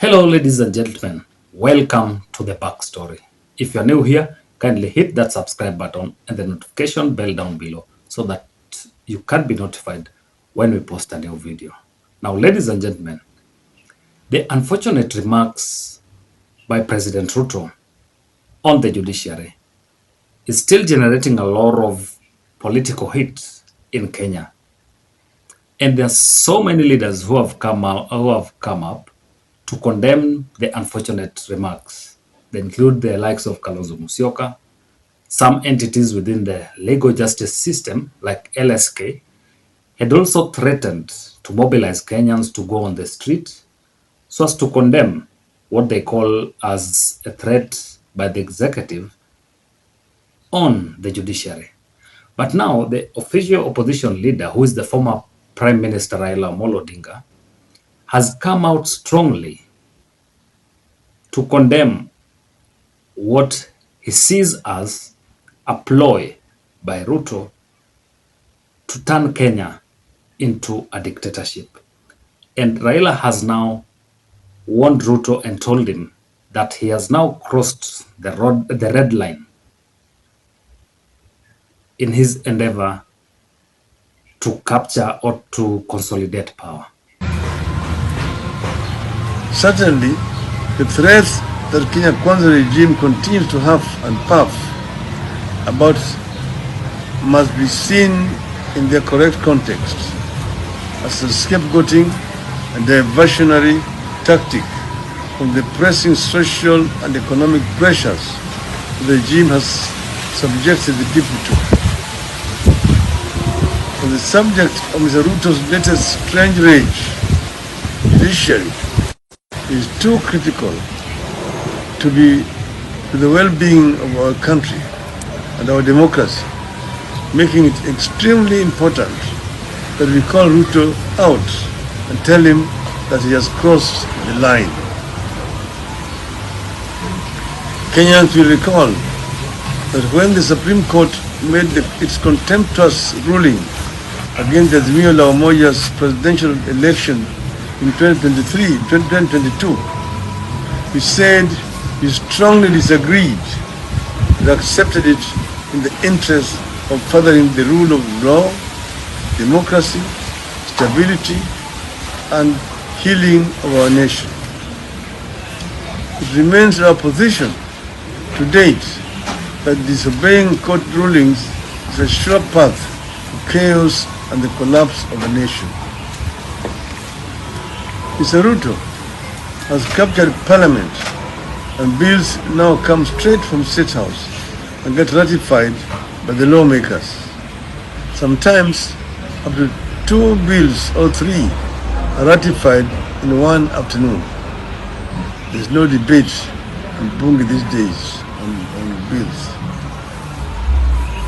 Hello, ladies and gentlemen. Welcome to the backstory. If you're new here, kindly hit that subscribe button and the notification bell down below so that you can be notified when we post a new video. Now, ladies and gentlemen, the unfortunate remarks by President Ruto on the judiciary is still generating a lot of political heat in Kenya. And there are so many leaders who have come up to condemn the unfortunate remarks. They include the likes of Kalonzo Musyoka, some entities within the legal justice system, like LSK, had also threatened to mobilize Kenyans to go on the street so as to condemn what they call as a threat by the executive on the judiciary. But now the official opposition leader, who is the former Prime Minister Raila Odinga, has come out strongly to condemn what he sees as a ploy by Ruto to turn Kenya into a dictatorship. And Raila has now warned Ruto and told him that he has now crossed the red line in his endeavor to capture or to consolidate power. Certainly, the threats that Kenya Kwanza regime continues to huff and puff about must be seen in their correct context as a scapegoating and diversionary tactic from the pressing social and economic pressures the regime has subjected the people to. On the subject of Mr. Ruto's latest strange rage, Judiciary is too critical to the well-being of our country and our democracy, making it extremely important that we call Ruto out and tell him that he has crossed the line. Kenyans will recall that when the Supreme Court made its contemptuous ruling against the Azimio la Umoja's presidential election in 2022, he said he strongly disagreed and accepted it in the interest of furthering the rule of law, democracy, stability, and healing of our nation. It remains our position to date that disobeying court rulings is a sure path to chaos and the collapse of a nation. Mr. Ruto has captured Parliament, and bills now come straight from State House and get ratified by the lawmakers. Sometimes up to 2 bills or 3 are ratified in one afternoon. There's no debate in Bunge these days on bills.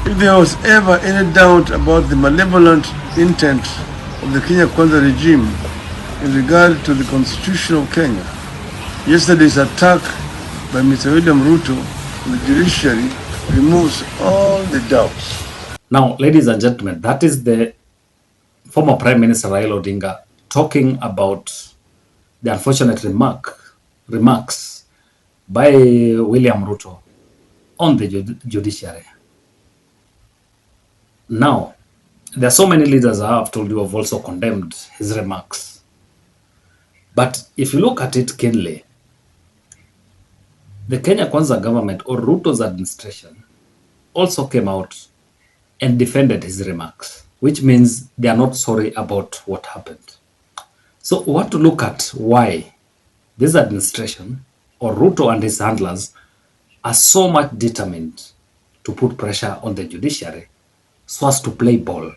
If there was ever any doubt about the malevolent intent of the Kenya Kwanza regime in regard to the Constitution of Kenya, yesterday's attack by Mr. William Ruto on the Judiciary removes all the doubts. Now, ladies and gentlemen, that is the former Prime Minister Raila Odinga talking about the unfortunate remarks by William Ruto on the judiciary. Now, there are so many leaders I have told you have also condemned his remarks. But if you look at it keenly, the Kenya Kwanza government or Ruto's administration also came out and defended his remarks, which means they are not sorry about what happened. So we want to look at why this administration or Ruto and his handlers are so much determined to put pressure on the judiciary so as to play ball.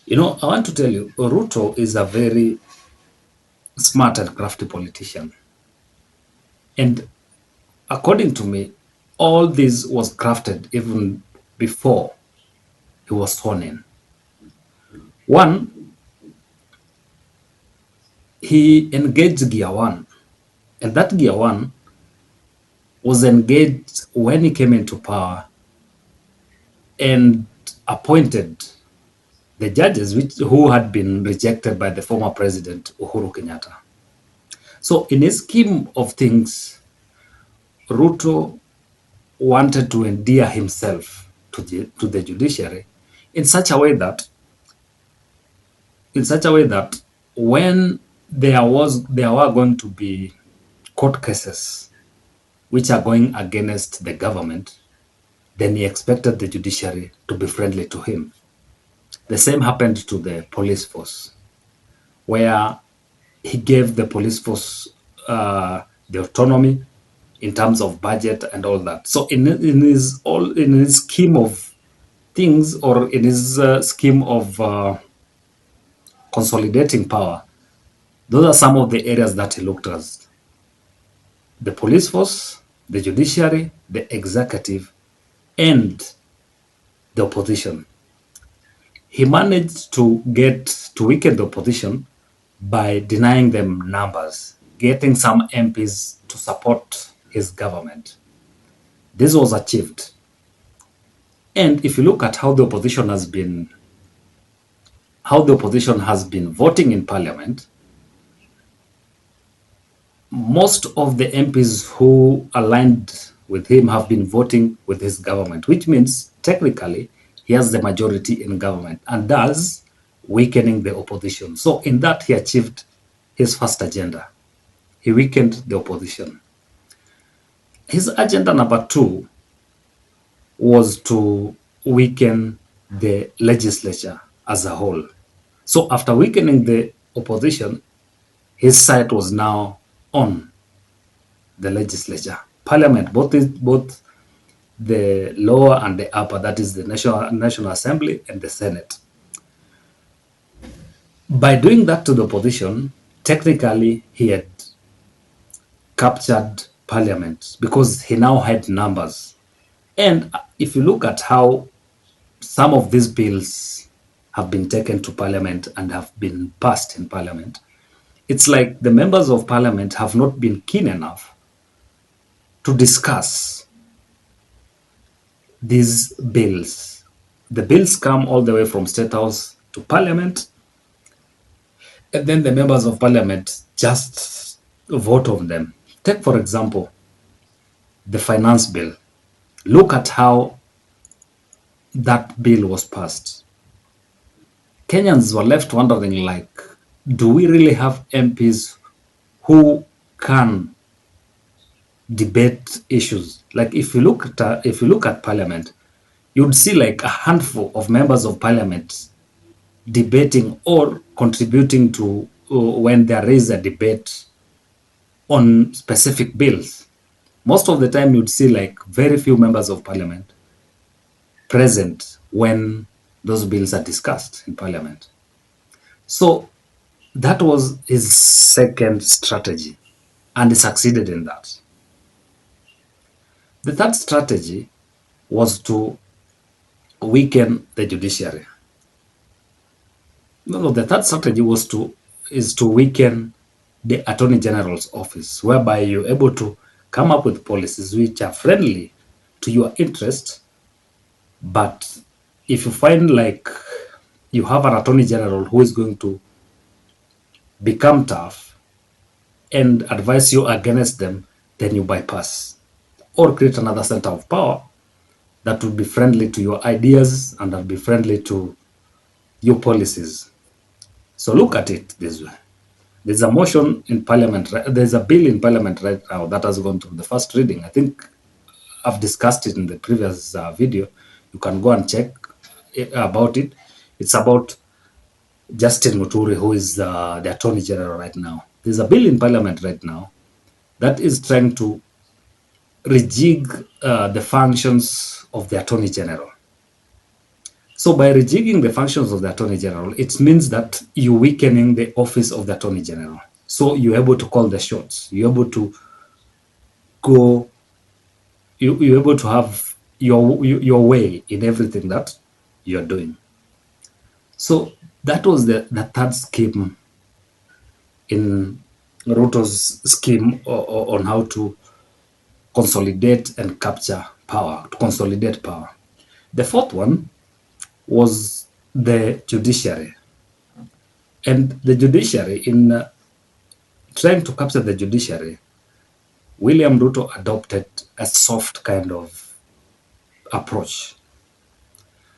You know, I want to tell you, Ruto is a very smart and crafty politician. And according to me, all this was crafted even before he was sworn in. One, he engaged Gear 1. And that Gear 1 was engaged when he came into power and appointed the judges who had been rejected by the former president Uhuru Kenyatta. So in his scheme of things, Ruto wanted to endear himself to the judiciary in such a way that when there were going to be court cases which are going against the government, then he expected the judiciary to be friendly to him. The same happened to the police force, where he gave the police force the autonomy in terms of budget and all that. So in his scheme of things, or in his scheme of consolidating power, those are some of the areas that he looked at: the police force, the judiciary, the executive, and the opposition. He managed to weaken the opposition by denying them numbers, getting some MPs to support his government. This was achieved. And if you look at how the opposition has been voting in parliament, most of the MPs who aligned with him have been voting with his government, which means technically he has the majority in government and thus weakening the opposition. So in that, he achieved his first agenda. He weakened the opposition. His agenda number 2 was to weaken the legislature as a whole. So after weakening the opposition, his sight was now on the legislature, parliament, both the lower and the upper, that is the National Assembly and the Senate. By doing that to the opposition, technically he had captured parliament because he now had numbers. And if you look at how some of these bills have been taken to parliament and have been passed in parliament, it's like the members of parliament have not been keen enough to discuss these bills. The bills come all the way from State House to Parliament, and then the members of Parliament just vote on them. Take, for example, the finance bill. Look at how that bill was passed. Kenyans were left wondering, like, do we really have MPs who can debate issues? Like, if you look at Parliament, you'd see like a handful of members of Parliament debating or contributing to when there is a debate on specific bills. Most of the time, you'd see like very few members of Parliament present when those bills are discussed in Parliament. So that was his second strategy, and he succeeded in that. The third strategy was to weaken the judiciary. No, the third strategy is to weaken the Attorney General's office, whereby you're able to come up with policies which are friendly to your interest. But if you find like you have an Attorney General who is going to become tough and advise you against them, then you bypass or create another center of power that will be friendly to your ideas and will be friendly to your policies. So look at it this way. There's a motion in Parliament, there's a bill in Parliament right now that has gone through the first reading. I think I've discussed it in the previous video. You can go and check about it. It's about Justin Muturi, who is the Attorney General right now. There's a bill in Parliament right now that is trying to rejig the functions of the Attorney General. So by rejigging the functions of the Attorney General, it means that you're weakening the office of the Attorney General. So you're able to call the shots. You're able to go, you're able to have your way in everything that you're doing. So that was the third scheme in Ruto's scheme on how to consolidate and capture power, to consolidate power. The fourth one was the judiciary. And the judiciary in trying to capture the judiciary, William Ruto adopted a soft kind of approach.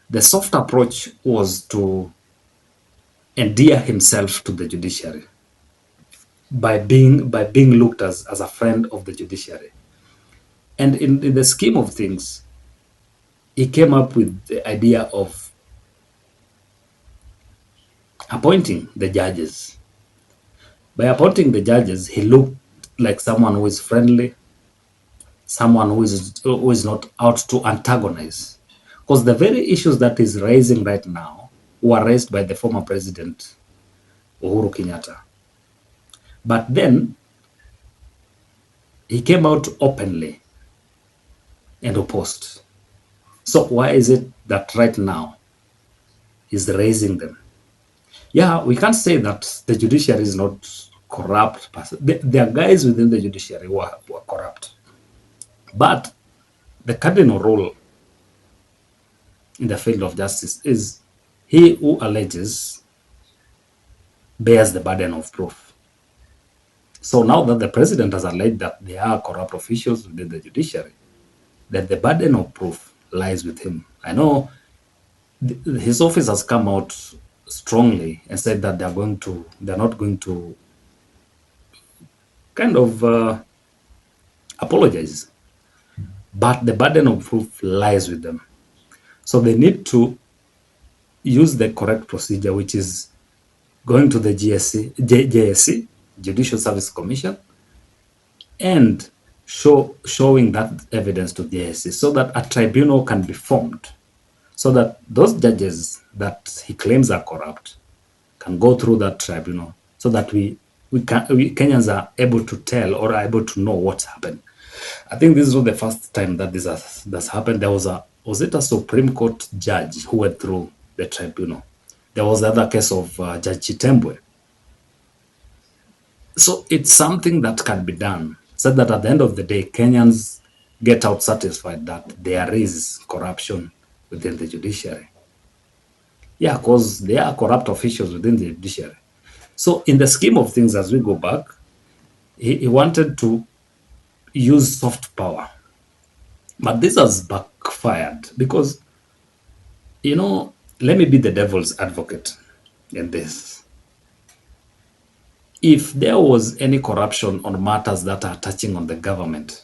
The soft approach was to endear himself to the judiciary by being looked as a friend of the judiciary. And in the scheme of things, he came up with the idea of appointing the judges. By appointing the judges, he looked like someone who is friendly, someone who is not out to antagonize. Because the very issues that is raising right now were raised by the former president, Uhuru Kenyatta. But then he came out openly and opposed. So why is it that right now he's raising them? Yeah, we can't say that the judiciary is not corrupt. There are guys within the judiciary who are corrupt. But the cardinal rule in the field of justice is he who alleges bears the burden of proof. So now that the president has alleged that there are corrupt officials within the judiciary, that the burden of proof lies with him. I know his office has come out strongly and said that they're not going to kind of apologize, but the burden of proof lies with them. So they need to use the correct procedure, which is going to the JSC, Judicial Service Commission, and showing that evidence to the JSC so that a tribunal can be formed, so that those judges that he claims are corrupt can go through that tribunal, so that we Kenyans are able to tell or are able to know what's happened. I think this is not the first time that that's happened. There was a Supreme Court judge who went through the tribunal. There was the other case of Judge Chitembwe. So it's something that can be done, so that at the end of the day, Kenyans get out satisfied that there is corruption within the judiciary. Yeah, because there are corrupt officials within the judiciary. So in the scheme of things, as we go back, he wanted to use soft power. But this has backfired because, let me be the devil's advocate in this. If there was any corruption on matters that are touching on the government,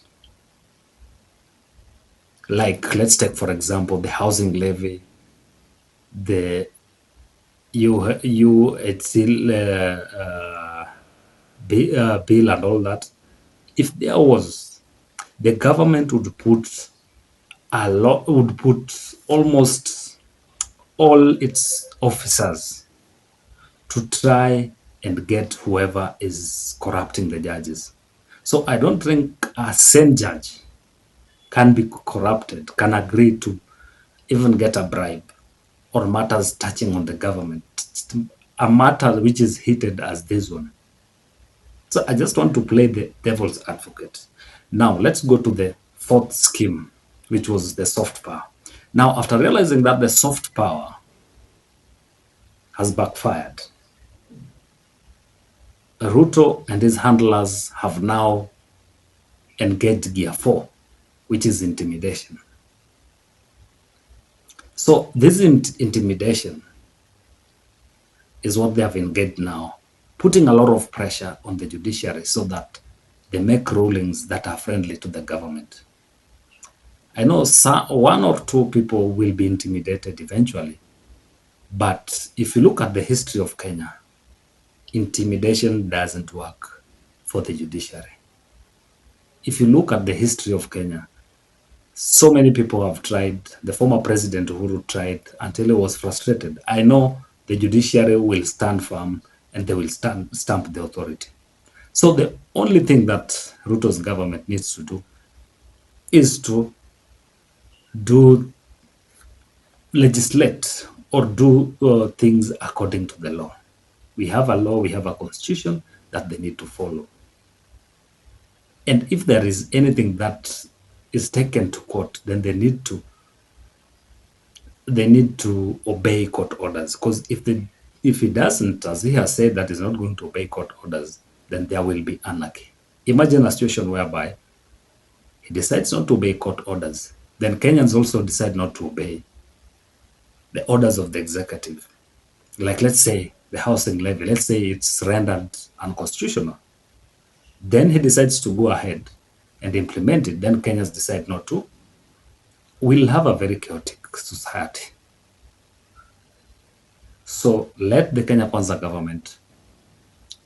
like let's take, for example, the housing levy, the bill and all that, if there was, the government would put almost all its officers to try and get whoever is corrupting the judges. So I don't think a sane judge can be corrupted, can agree to even get a bribe or matters touching on the government, a matter which is heated as this one. So I just want to play the devil's advocate. Now let's go to the fourth scheme, which was the soft power. Now, after realizing that the soft power has backfired, Ruto and his handlers have now engaged gear 4, which is intimidation. So this intimidation is what they have engaged now, putting a lot of pressure on the judiciary so that they make rulings that are friendly to the government. I know one or two people will be intimidated eventually, but if you look at the history of Kenya, intimidation doesn't work for the judiciary. If you look at the history of Kenya, so many people have tried. The former president Uhuru tried until he was frustrated. I know the judiciary will stand firm and they will stamp the authority. So the only thing that Ruto's government needs to do is to legislate or do things according to the law. We have a law, we have a constitution that they need to follow. And if there is anything that is taken to court, then they need to obey court orders. Because if he doesn't, as he has said that he's not going to obey court orders, then there will be anarchy. Imagine a situation whereby he decides not to obey court orders. Then Kenyans also decide not to obey the orders of the executive. Like, let's say, the housing levy, let's say it's rendered unconstitutional. Then he decides to go ahead and implement it. Then Kenyans decide not to. We'll have a very chaotic society. So let the Kenya Kwanza government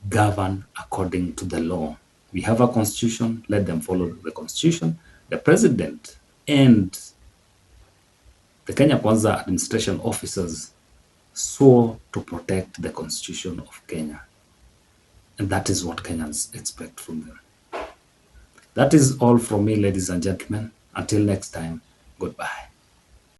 govern according to the law. We have a constitution, let them follow the constitution. The president and the Kenya Kwanza administration officers swore to protect the constitution of Kenya. And that is what Kenyans expect from them. That is all from me, ladies and gentlemen. Until next time, goodbye.